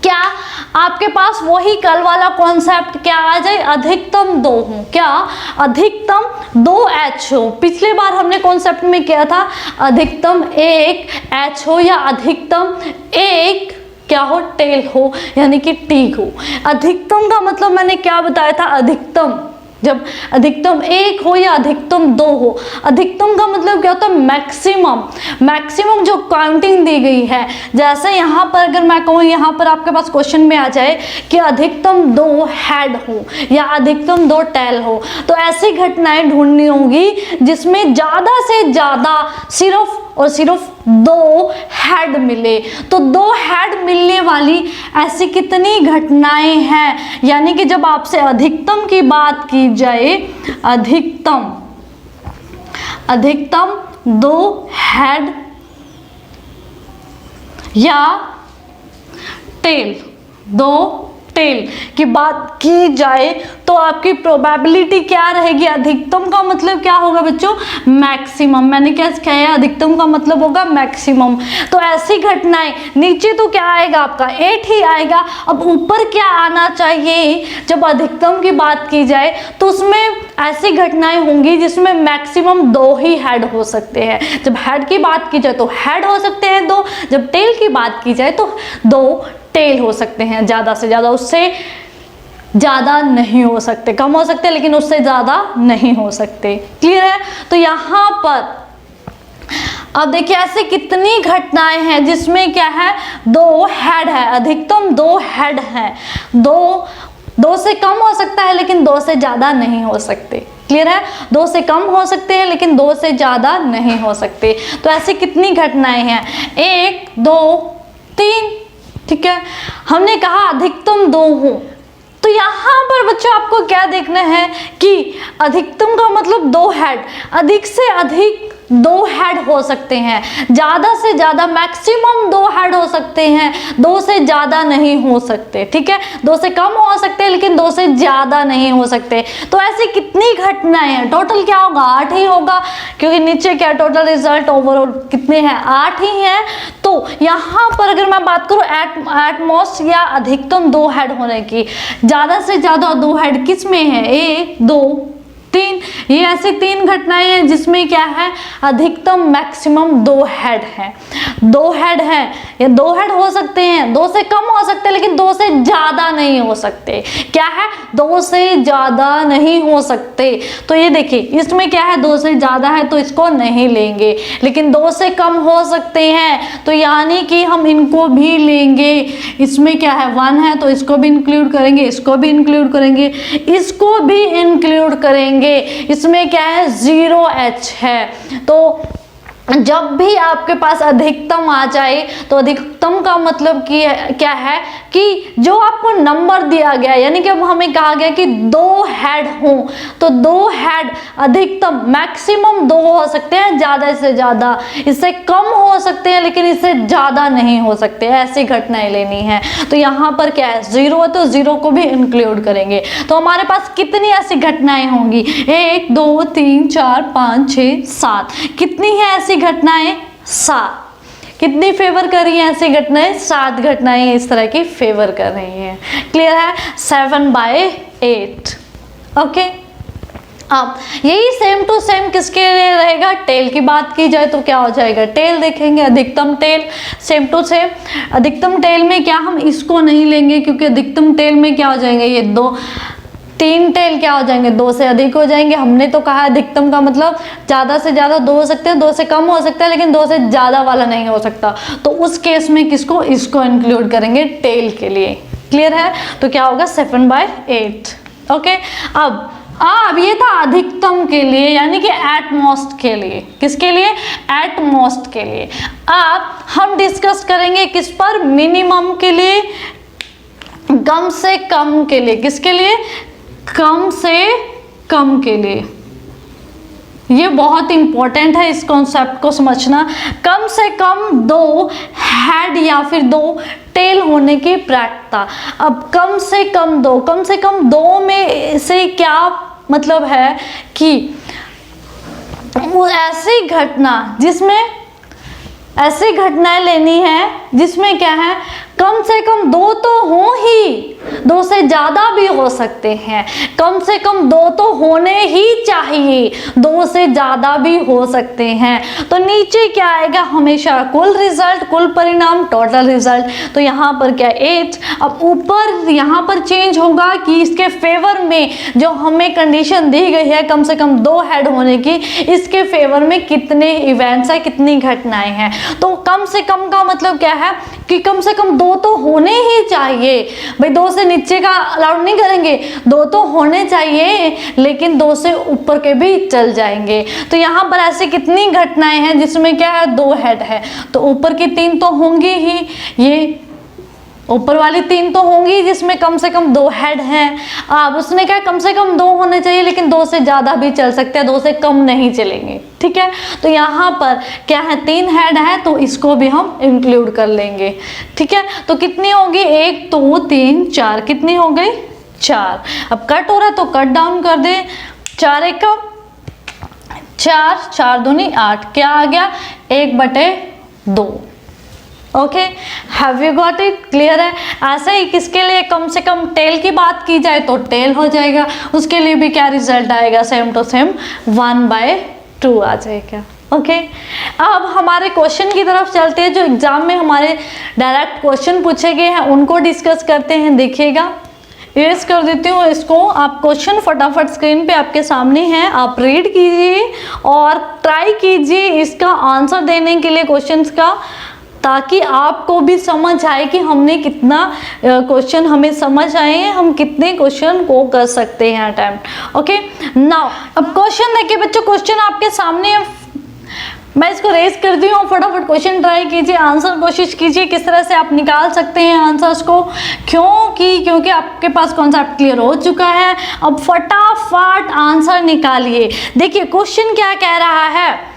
क्या आपके पास वही कल वाला कॉन्सेप्ट क्या आ जाए, अधिकतम 2 हो, क्या अधिकतम 2 एच हो। पिछले बार हमने कॉन्सेप्ट में किया था अधिकतम 1 एच हो या अधिकतम 1 क्या हो, टेल हो, यानी कि टी हो। अधिकतम का मतलब मैंने क्या बताया था, अधिकतम जब अधिकतम 1 हो या अधिकतम 2 हो। अधिकतम का मतलब क्या होता है, मैक्सिमम, मैक्सिमम जो काउंटिंग दी गई है। जैसे यहाँ पर अगर मैं कहूँ, यहाँ पर आपके पास क्वेश्चन में आ जाए कि अधिकतम 2 हेड हो या अधिकतम 2 टेल हो, तो ऐसी घटनाएं ढूंढनी होगी जिसमें ज़्यादा से ज़्यादा सिर्फ और सिर्फ 2 हेड मिले। तो 2 हेड मिलने वाली ऐसी कितनी घटनाएं हैं, यानी कि जब आपसे अधिकतम की बात की जाए, अधिकतम 2 हेड या टेल, 2 टेल की बात की जाए, तो आपकी प्रोबेबिलिटी क्या रहेगी। अधिकतम का मतलब क्या होगा बच्चों, मैक्सिमम। मैंने क्या कहा, अधिकतम का मतलब होगा मैक्सिमम। तो ऐसी घटनाएं, नीचे तो क्या आएगा आपका 8 ही आएगा। अब ऊपर क्या आना चाहिए, जब अधिकतम की बात की जाए तो उसमें ऐसी घटनाएं होंगी जिसमें मैक्सिमम 2 ही हेड हो सकते हैं। जब हेड की बात की जाए तो हेड हो सकते हैं 2, जब टेल की बात की जाए तो 2 टेल हो सकते हैं, ज़्यादा से ज़्यादा, उससे ज़्यादा नहीं हो सकते, कम हो सकते लेकिन उससे ज़्यादा नहीं हो सकते। क्लियर है। तो यहाँ पर अब देखिए ऐसे कितनी घटनाएं हैं जिसमें क्या है 2 हेड है, अधिकतम 2 हेड है। 2 से कम हो सकता है लेकिन 2 से ज़्यादा नहीं हो सकते। क्लियर है, 2 से कम हो सकते हैं लेकिन 2 से ज़्यादा नहीं हो सकते। तो ऐसी कितनी घटनाएं हैं, 1 2 3, ठीक है। हमने कहा अधिकतम 2 हो, तो यहाँ पर बच्चों आपको क्या देखना है कि अधिकतम का मतलब 2 हेड, अधिक से अधिक 2 हेड हो सकते हैं, ज़्यादा से ज़्यादा मैक्सिमम 2 हेड हो सकते हैं, 2 से ज़्यादा नहीं हो सकते। ठीक है, 2 से कम हो सकते हैं लेकिन 2 से ज़्यादा नहीं हो सकते। तो ऐसी कितनी घटनाएं हैं, टोटल क्या होगा 8 ही होगा, क्योंकि नीचे क्या टोटल रिजल्ट ओवरऑल कितने हैं 8 ही हैं। तो यहाँ पर अगर मैं बात करूँ एट मोस्ट या अधिकतम 2 हेड होने की, ज़्यादा से ज़्यादा 2 हेड किस में है, 1 2 3, ये ऐसी 3 घटनाएं हैं जिसमें क्या है अधिकतम मैक्सिमम 2 हेड है। 2 हेड है या 2 हेड हो सकते हैं, 2 से कम हो सकते हैं लेकिन 2 से ज़्यादा नहीं हो सकते। क्या है, 2 से ज़्यादा नहीं हो सकते। तो ये देखिए इसमें क्या है 2 से ज़्यादा है तो इसको नहीं लेंगे, लेकिन 2 से कम हो सकते हैं तो यानी कि हम इनको भी लेंगे। इसमें क्या है 1 है तो इसको भी इंक्लूड करेंगे, इसको भी इंक्लूड करेंगे, इसको भी इंक्लूड करेंगे। इसमें क्या है 0H है। तो जब भी आपके पास अधिकतम आ जाए तो अधिकतम का मतलब कि क्या है कि जो आपको नंबर दिया गया, यानी कि अब हमें कहा गया कि 2 हेड हो, तो 2 हेड अधिकतम, मैक्सिमम 2 हो सकते हैं, ज़्यादा से ज़्यादा, इससे कम हो सकते हैं लेकिन इससे ज़्यादा नहीं हो सकते। ऐसी घटनाएं लेनी है। तो यहाँ पर क्या है 0 है तो 0 को भी इंक्लूड करेंगे। तो हमारे पास कितनी ऐसी घटनाएं होंगी, 1 2 3 4 5 6 7, कितनी है ऐसी घटनाएं 7। कितनी फेवर कर रही हैं ऐसी घटनाएं, 7 घटनाएं इस तरह की फेवर कर रही हैं। क्लियर है, 7/8। ओके, अब यही सेम टू सेम किसके लिए रहेगा, टेल की बात की जाए तो क्या हो जाएगा, टेल देखेंगे, अधिकतम टेल, सेम टू सेम। अधिकतम टेल में क्या हम इसको नहीं लेंगे क्योंकि अधिकतम टेल में क्या हो जाएंगे ये 3 टेल क्या हो जाएंगे 2 से अधिक हो जाएंगे। हमने तो कहा अधिकतम का मतलब ज़्यादा से ज़्यादा 2 हो सकते हैं, 2 से कम हो सकता है लेकिन 2 से ज़्यादा वाला नहीं हो सकता। तो उस केस में किसको, इसको इंक्लूड करेंगे टेल के लिए। क्लियर है? तो क्या होगा 7/8। ओके, अब ये था अधिकतम के लिए, यानी कि एट मोस्ट के लिए। किसके लिए? एट मोस्ट के लिए। अब हम डिस्कस करेंगे किस पर? मिनिमम के लिए, कम से कम के लिए। किसके लिए? कम से कम के लिए। ये बहुत इंपॉर्टेंट है इस कॉन्सेप्ट को समझना। कम से कम 2 हेड या फिर 2 टेल होने की प्रायिकता। अब कम से कम 2 में से क्या मतलब है कि वो ऐसी घटनाएं लेनी है जिसमें क्या है, कम से कम 2 तो हो ही, 2 से ज्यादा भी हो सकते हैं। कम से कम 2 तो होने ही चाहिए, 2 से ज्यादा भी हो सकते हैं। तो नीचे क्या आएगा? हमेशा कुल रिजल्ट, कुल परिणाम, टोटल रिजल्ट। तो यहाँ पर क्या 8। अब ऊपर यहाँ पर चेंज होगा कि इसके फेवर में जो हमें कंडीशन दी गई है कम से कम 2 हेड होने की, इसके फेवर में कितने इवेंट्स है, कितनी घटनाएं हैं। तो कम से कम का मतलब क्या है कि कम से कम 2 तो होने ही चाहिए। भाई 2 से नीचे का अलाउड नहीं करेंगे, 2 तो होने चाहिए, लेकिन 2 से ऊपर के भी चल जाएंगे। तो यहाँ पर ऐसी कितनी घटनाएं हैं जिसमें क्या है, 2 हेड है। तो ऊपर की 3 तो होंगी ही, ये ऊपर वाली 3 तो होंगी जिसमें कम से कम 2 हेड हैं। अब उसने क्या, कम से कम 2 होने चाहिए, लेकिन 2 से ज्यादा भी चल सकते हैं, 2 से कम नहीं चलेंगे। ठीक है, तो यहाँ पर क्या है, 3 हेड है, तो इसको भी हम इंक्लूड कर लेंगे। ठीक है, तो कितनी होगी? 1 2 3 4। कितनी हो गई? 4। अब कट हो रहा है तो कट डाउन कर दे। 4 1 4, 4 दूनी 8। क्या आ गया? 1/2। Okay, have you got it? Clear है? ऐसे ही किसके लिए कम से कम टेल की बात की जाए तो टेल हो जाएगा, उसके लिए भी क्या रिजल्ट आएगा? सेम टू सेम 1/2 आ जाएगा। ओके, अब हमारे क्वेश्चन की तरफ चलते हैं। जो एग्जाम में हमारे डायरेक्ट क्वेश्चन पूछे गए हैं उनको डिस्कस करते हैं। देखिएगा, इरेज कर देती हूँ इसको। आप क्वेश्चन फटाफट स्क्रीन पे आपके सामने हैं, आप रीड कीजिए और ट्राई कीजिए इसका आंसर देने के लिए क्वेश्चंस का, ताकि आपको भी समझ आए कि हमने कितना क्वेश्चन हमें समझ आए हैं, हम कितने क्वेश्चन को कर सकते हैं अटेम्प्ट। ओके, नाउ अब क्वेश्चन देखिए बच्चों, क्वेश्चन आपके सामने है। मैं इसको रेज करती हूँ, फटाफट क्वेश्चन ट्राई कीजिए, आंसर कोशिश कीजिए किस तरह से आप निकाल सकते हैं आंसर्स को। क्योंकि आपके पास कॉन्सेप्ट क्लियर हो चुका है। अब फटाफट आंसर निकालिए। देखिए क्वेश्चन क्या कह रहा है,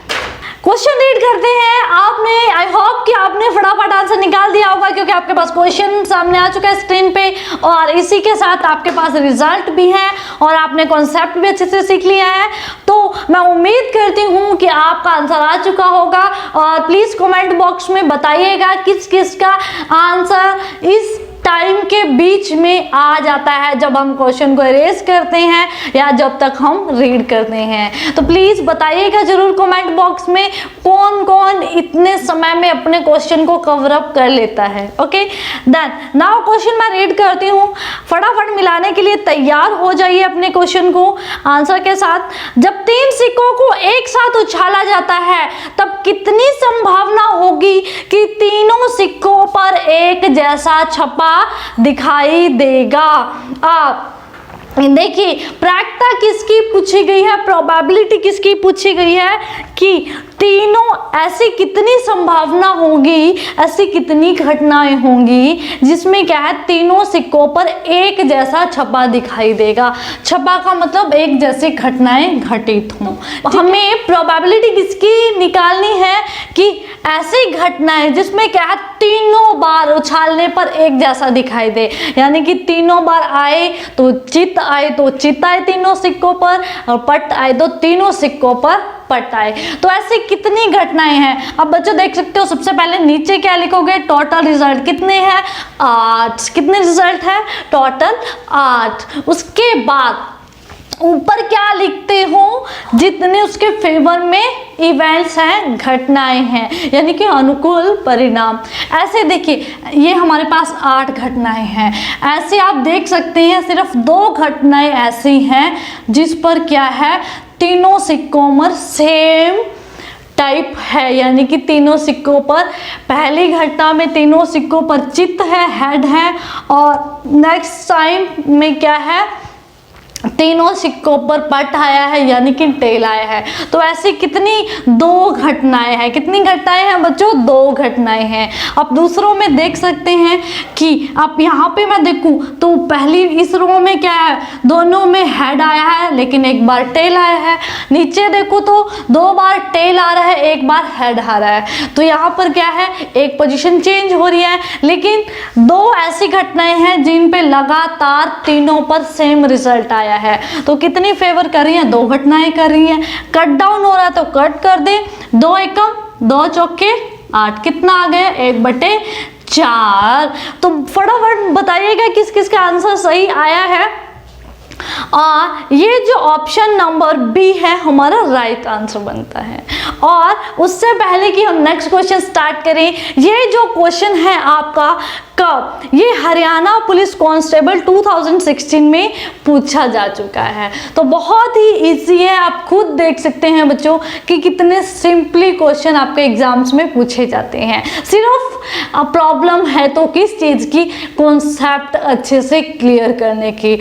क्वेश्चन रीड करते हैं। आपने, आई होप कि आपने फटाफट आंसर निकाल दिया होगा, क्योंकि आपके पास क्वेश्चन सामने आ चुका है स्क्रीन पे, और इसी के साथ आपके पास रिजल्ट भी है और आपने कॉन्सेप्ट भी अच्छे से सीख लिया है। तो मैं उम्मीद करती हूँ कि आपका आंसर आ चुका होगा, और प्लीज कमेंट बॉक्स में बताइएगा किस किस का आंसर इस टाइम के बीच में आ जाता है, जब हम क्वेश्चन को इरेज करते हैं या जब तक हम रीड करते हैं। तो प्लीज बताइएगा जरूर कमेंट बॉक्स में कौन कौन इतने समय में अपने क्वेश्चन को कवर अप कर लेता है। ओके, देन नाउ क्वेश्चन मैं रीड करती हूँ। फटाफट मिलाने के लिए तैयार हो जाइए अपने क्वेश्चन को आंसर के साथ। जब 3 सिक्कों को एक साथ उछाला जाता है तब कितनी संभावना होगी कि तीनों सिक्कों पर एक जैसा छपा दिखाई देगा? आप देखिए, प्रायिकता किसकी पूछी गई है, प्रोबेबिलिटी किसकी पूछी गई है कि तीनों, ऐसी कितनी संभावना होगी, ऐसी कितनी घटनाएं होंगी जिसमें क्या है, तीनों सिक्कों पर एक जैसा छपा दिखाई देगा। छपा का मतलब एक जैसी घटनाएं घटित हों। हमें प्रोबेबिलिटी किसकी निकालनी है कि ऐसी घटनाएं जिसमें क्या है, तीनों बार उछालने पर एक जैसा दिखाई दे, यानी कि तीनों बार आए तो चित आए तो चित आए तीनों सिक्कों पर, और पट आए तो तीनों सिक्कों पर पट आए। तो ऐसी कितनी घटनाएं हैं? अब बच्चों देख सकते हो, सबसे पहले नीचे क्या लिखोगे, टोटल रिजल्ट कितने हैं? 8। कितने रिजल्ट है? टोटल 8। उसके बाद ऊपर क्या लिखते हो, जितने उसके फेवर में इवेंट्स हैं, घटनाएं हैं, यानी कि अनुकूल परिणाम। ऐसे देखिए, ये हमारे पास 8 घटनाएं हैं। ऐसे आप देख सकते हैं सिर्फ 2 घटनाएं ऐसी हैं जिस पर क्या है, तीनों सिक्कों पर सेम टाइप है, यानी कि तीनों सिक्कों पर पहली घटना में तीनों सिक्कों पर चित्त है, हेड है, और नेक्स्ट टाइम में क्या है, तीनों सिक्कों पर पट आया है यानी कि टेल आया है। तो ऐसी कितनी, दो घटनाएं हैं। कितनी घटनाएं हैं बच्चों? दो घटनाएं हैं। आप दूसरों में देख सकते हैं कि आप यहाँ पे मैं देखूं तो पहली इस रो में क्या है, दोनों में हेड आया है लेकिन एक बार टेल आया है। नीचे देखो तो दो बार टेल आ रहा है, एक बार हेड आ रहा है। तो यहाँ पर क्या है, एक पोजीशन चेंज हो रही है, लेकिन दो ऐसी घटनाएं हैं जिन पे लगातार तीनों पर सेम रिजल्ट आया है। तो कितनी फेवर कर रही हैं? दो घटनाएं कर रही हैं। कट डाउन हो रहा है तो कट कर दे, 2 एकम 2 चौके 8, कितना आ गया? 1/4। तो फटाफट बताइएगा किस किस का आंसर सही आया है। और ये जो ऑप्शन नंबर बी है हमारा राइट आंसर बनता है। और उससे पहले कि हम नेक्स्ट क्वेश्चन स्टार्ट करें, ये जो क्वेश्चन है आपका कब, ये हरियाणा पुलिस कांस्टेबल 2016 में पूछा जा चुका है। तो बहुत ही इजी है, आप खुद देख सकते हैं बच्चों कि कितने सिंपली क्वेश्चन आपके एग्जाम्स में पूछे जाते हैं। सिर्फ प्रॉब्लम है तो किस चीज़ की, कॉन्सेप्ट अच्छे से क्लियर करने की।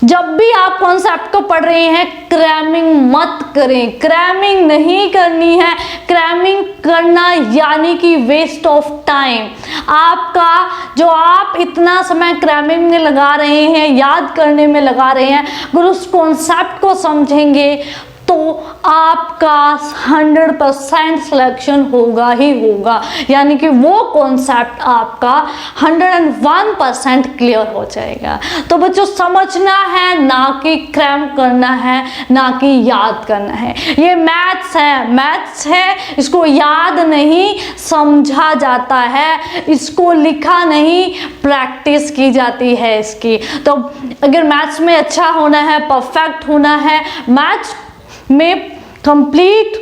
जब भी आप कॉन्सेप्ट को पढ़ रहे हैं क्रैमिंग मत करें, क्रैमिंग नहीं करनी है। क्रैमिंग करना यानी कि वेस्ट ऑफ टाइम। आपका जो आप इतना समय क्रैमिंग में लगा रहे हैं, याद करने में लगा रहे हैं, अगर उस कॉन्सेप्ट को समझेंगे तो आपका 100% सिलेक्शन होगा ही होगा, यानी कि वो कॉन्सेप्ट आपका 101% क्लियर हो जाएगा। तो बच्चों समझना है, ना कि क्रैम करना है, ना कि याद करना है। ये मैथ्स है, मैथ्स है, इसको याद नहीं समझा जाता है, इसको लिखा नहीं प्रैक्टिस की जाती है इसकी। तो अगर मैथ्स में अच्छा होना है, परफेक्ट होना है, मैथ्स में कंप्लीट,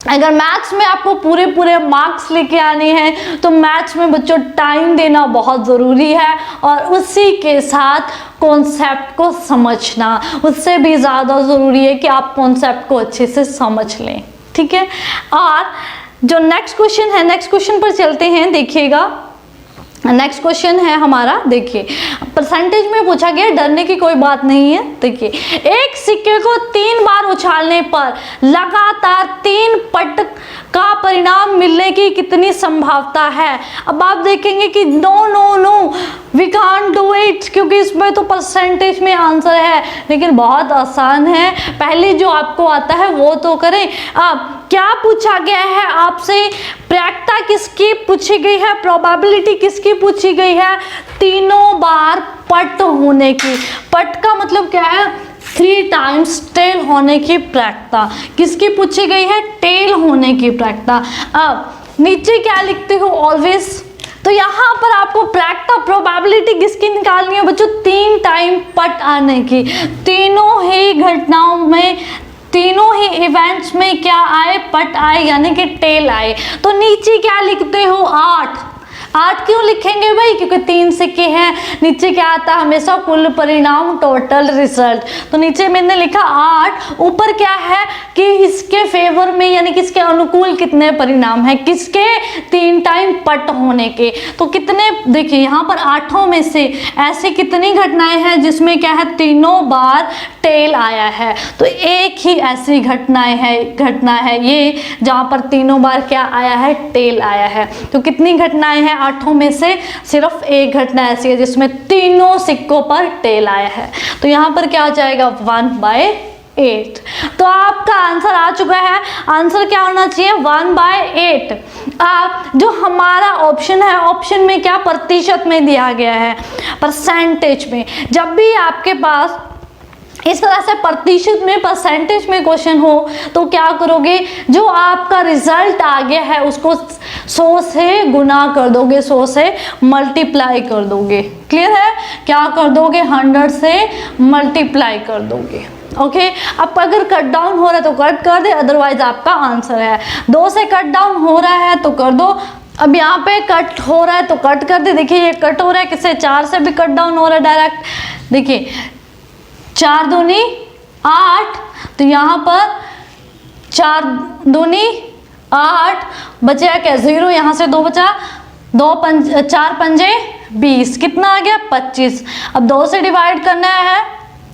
अगर मैथ्स में आपको पूरे पूरे मार्क्स लेके आने हैं तो मैथ्स में बच्चों टाइम देना बहुत ज़रूरी है, और उसी के साथ कॉन्सेप्ट को समझना उससे भी ज़्यादा ज़रूरी है कि आप कॉन्सेप्ट को अच्छे से समझ लें। ठीक है, और जो नेक्स्ट क्वेश्चन है, नेक्स्ट क्वेश्चन पर चलते हैं। देखिएगा नेक्स्ट क्वेश्चन है हमारा, देखिए परसेंटेज में पूछा गया, डरने की कोई बात नहीं है। देखिए, एक सिक्के को 3 बार उछालने पर लगातार 3 पट का परिणाम मिलने की कितनी संभावना है। अब आप देखेंगे कि no no no we can't do it, क्योंकि इसमें तो परसेंटेज में आंसर है, लेकिन बहुत आसान है। पहले जो आपको आता है वो तो करें। अब क्या पूछा गया है आपसे, प्रायिकता किसकी पूछी गई है, प्रोबेबिलिटी किसकी पूछी गई है, तीनों बार पट होने की। पट का मतलब क्या है, 3 टाइम्स टेल होने की प्रायिकता किसकी पूछी गई है, टेल होने की प्रायिकता। अब नीचे क्या लिखते हो, ऑलवेज। तो यहाँ पर आपको प्रायिकता प्रोबेबिलिटी किसकी निकालनी है बच्चों, 3 टाइम पट आने की। तीनों ही घटनाओं में, तीनों ही इवेंट्स में क्या आए, पट आए, यानी कि टेल आए। तो नीचे क्या लिखते हो, 8 क्यों लिखेंगे भाई, क्योंकि 3 सिक्के हैं। नीचे क्या आता है हमेशा, कुल परिणाम, टोटल रिजल्ट। तो नीचे मैंने लिखा 8, ऊपर क्या है कि इसके फेवर में यानी कि इसके अनुकूल कितने परिणाम हैं, किसके, 3 टाइम पट होने के। तो कितने, देखिए यहाँ पर 8 में से ऐसी कितनी घटनाएं हैं जिसमें क्या है, तीनों बार टेल आया है। तो एक ही ऐसी घटना है ये जहाँ पर तीनों बार क्या आया है, टेल आया है। तो कितनी घटनाएं हैं 8 में से, सिर्फ एक घटना ऐसी है जिसमें तीनों सिक्कों पर टेल आया है। तो यहाँ पर क्या हो जाएगा, 1/8। तो आपका आंसर आ चुका है। आंसर क्या होना चाहिए, 1/8। आप जो हमारा ऑप्शन है, ऑप्शन में क्या प्रतिशत में दिया गया है, परसेंटेज में। जब भी आपके पास इस तरह से प्रतिशत में, परसेंटेज में क्वेश्चन हो तो क्या करोगे, जो आपका रिजल्ट आ गया है उसको 100 से गुना कर दोगे, 100 से मल्टीप्लाई कर दोगे। क्लियर है, क्या कर दोगे, 100 से मल्टीप्लाई कर दोगे। ओके, अब अगर कट डाउन हो रहा है तो कट कर दे, अदरवाइज आपका आंसर है। 2 से कट डाउन हो रहा है तो कर दो। अब यहाँ पे कट हो रहा है तो कट कर दे। देखिए ये कट हो रहा है, किससे, 4 से भी कट डाउन हो रहा है डायरेक्ट। देखिए 4 दूनी 8, तो यहाँ पर 4 दूनी 8 बचा क्या 0, यहाँ से 2 बचा, 4 पंजे 20, कितना आ गया 25। अब 2 से डिवाइड करना है,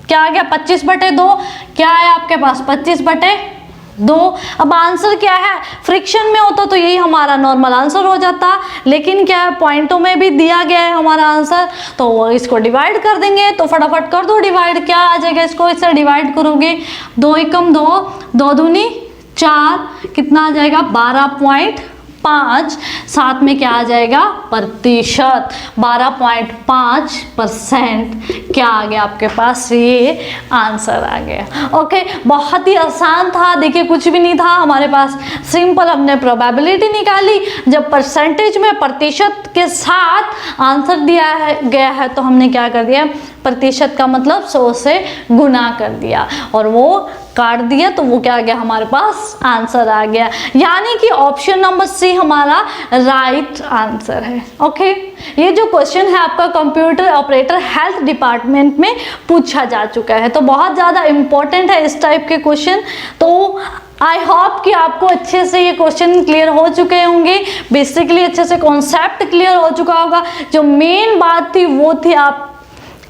क्या आ गया 25/2, क्या है आपके पास 25/2। अब आंसर क्या है, फ्रिक्शन में होता तो यही हमारा नॉर्मल आंसर हो जाता, लेकिन क्या है पॉइंटों में भी दिया गया है हमारा आंसर, तो इसको डिवाइड कर देंगे। तो फटाफट कर दो डिवाइड, क्या आ जाएगा, इसको इससे डिवाइड करोगे 2 एकम 2, 2 दूनी 4, कितना आ जाएगा 12.5, साथ में क्या आ जाएगा प्रतिशत, 12.5% क्या आ गया आपके पास, ये आंसर आ गया। ओके, बहुत ही आसान था, देखिए कुछ भी नहीं था हमारे पास, सिंपल हमने प्रोबेबिलिटी निकाली। जब परसेंटेज में प्रतिशत के साथ आंसर दिया गया है तो हमने क्या कर दिया, प्रतिशत का मतलब 100 से गुना कर दिया और वो काट दिया, तो वो क्या आ गया हमारे पास आंसर आ गया। यानी कि ऑप्शन नंबर सी हमारा राइट आंसर है। ओके, ये जो क्वेश्चन है आपका कंप्यूटर ऑपरेटर हेल्थ डिपार्टमेंट में पूछा जा चुका है, तो बहुत ज़्यादा इंपॉर्टेंट है इस टाइप के क्वेश्चन। तो आई होप कि आपको अच्छे से ये क्वेश्चन क्लियर हो चुके होंगे, बेसिकली अच्छे से कॉन्सेप्ट क्लियर हो चुका होगा। जो मेन बात थी वो थी आप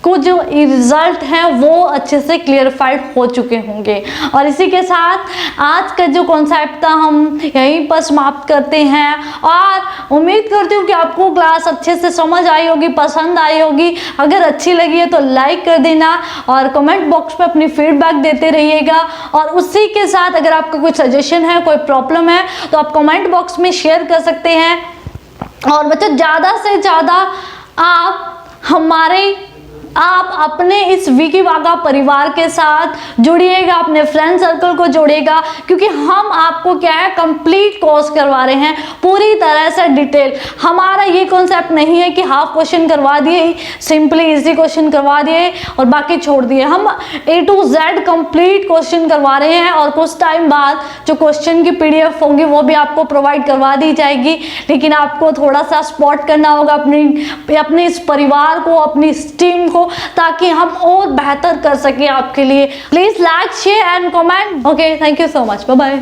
को जो रिजल्ट है वो अच्छे से क्लियरफाइड हो चुके होंगे। और इसी के साथ आज का जो कॉन्सेप्ट था हम यहीं पर समाप्त करते हैं, और उम्मीद करती हूँ कि आपको क्लास अच्छे से समझ आई होगी, पसंद आई होगी। अगर अच्छी लगी है तो लाइक कर देना और कमेंट बॉक्स में अपनी फीडबैक देते रहिएगा। और उसी के साथ अगर आपका कोई सजेशन है, कोई प्रॉब्लम है, तो आप कमेंट बॉक्स में शेयर कर सकते हैं। और बच्चों ज़्यादा से ज़्यादा आप अपने इस विकी वागा परिवार के साथ जुड़िएगा, अपने फ्रेंड सर्कल को जोड़िएगा, क्योंकि हम आपको क्या है कंप्लीट कोर्स करवा रहे हैं पूरी तरह से डिटेल। हमारा ये कॉन्सेप्ट नहीं है कि हाफ क्वेश्चन करवा दिए, सिंपली इजी क्वेश्चन करवा दिए और बाकी छोड़ दिए। हम A to Z complete question करवा रहे हैं और कुछ टाइम बाद जो क्वेश्चन की PDF होंगी वो भी आपको प्रोवाइड करवा दी जाएगी। लेकिन आपको थोड़ा सा सपोर्ट करना होगा अपने इस परिवार को, अपनी इस टीम को, ताकि हम और बेहतर कर सकें आपके लिए। Please like, share and comment. Okay, thank you so much, bye bye.